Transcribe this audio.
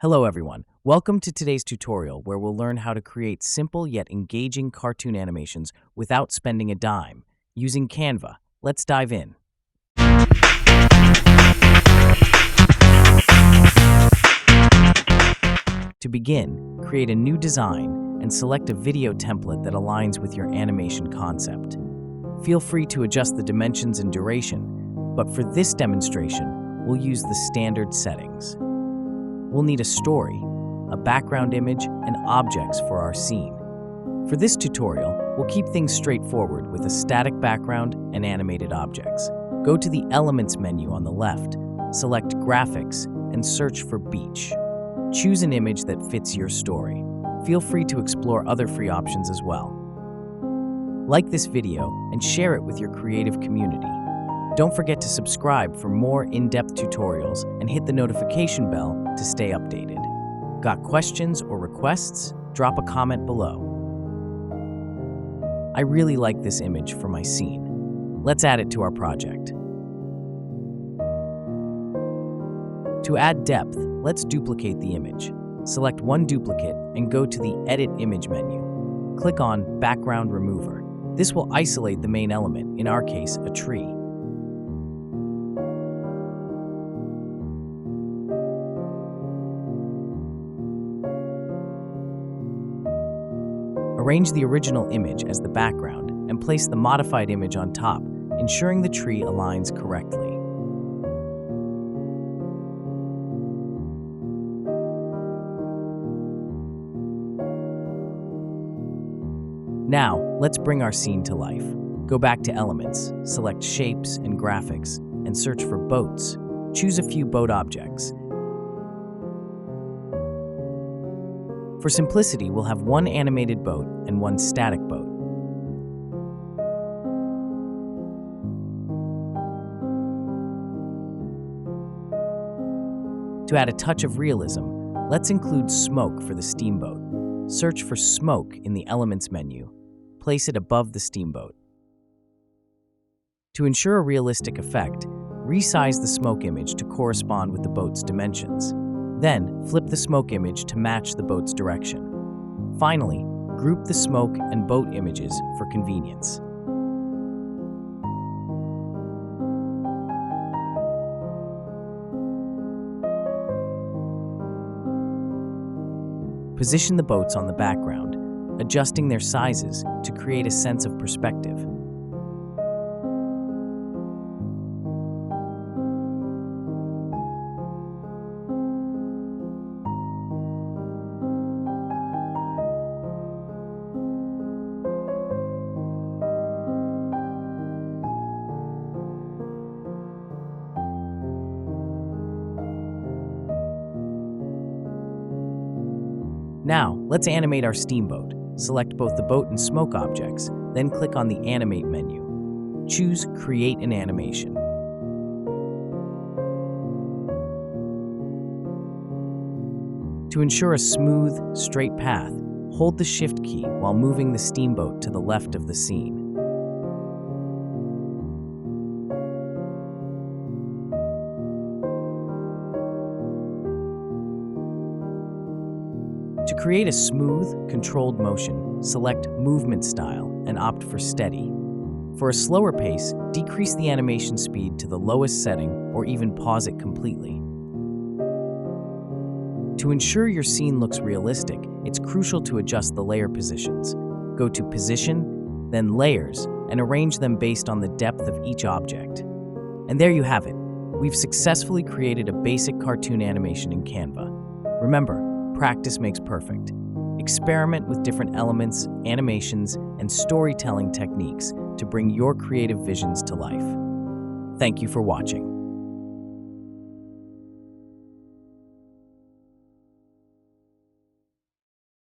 Hello everyone, welcome to today's tutorial where we'll learn how to create simple yet engaging cartoon animations without spending a dime, using Canva. Let's dive in. To begin, create a new design and select a video template that aligns with your animation concept. Feel free to adjust the dimensions and duration, but for this demonstration, we'll use the standard settings. We'll need a story, a background image, and objects for our scene. For this tutorial, we'll keep things straightforward with a static background and animated objects. Go to the Elements menu on the left, select Graphics, and search for Beach. Choose an image that fits your story. Feel free to explore other free options as well. Like this video and share it with your creative community. Don't forget to subscribe for more in-depth tutorials and hit the notification bell to stay updated. Got questions or requests? Drop a comment below. I really like this image for my scene. Let's add it to our project. To add depth, let's duplicate the image. Select one duplicate and go to the Edit Image menu. Click on Background Remover. This will isolate the main element, in our case, a tree. Arrange the original image as the background and place the modified image on top, ensuring the tree aligns correctly. Now, let's bring our scene to life. Go back to Elements, select Shapes and Graphics, and search for boats. Choose a few boat objects. For simplicity, we'll have one animated boat and one static boat. To add a touch of realism, let's include smoke for the steamboat. Search for smoke in the Elements menu. Place it above the steamboat. To ensure a realistic effect, resize the smoke image to correspond with the boat's dimensions. Then, flip the smoke image to match the boat's direction. Finally, group the smoke and boat images for convenience. Position the boats on the background, adjusting their sizes to create a sense of perspective. Now, let's animate our steamboat. Select both the boat and smoke objects, then click on the Animate menu. Choose Create an Animation. To ensure a smooth, straight path, hold the Shift key while moving the steamboat to the left of the scene. To create a smooth, controlled motion, select Movement Style and opt for Steady. For a slower pace, decrease the animation speed to the lowest setting or even pause it completely. To ensure your scene looks realistic, it's crucial to adjust the layer positions. Go to Position, then Layers, and arrange them based on the depth of each object. And there you have it. We've successfully created a basic cartoon animation in Canva. Remember, practice makes perfect. Experiment with different elements, animations, and storytelling techniques to bring your creative visions to life. Thank you for watching.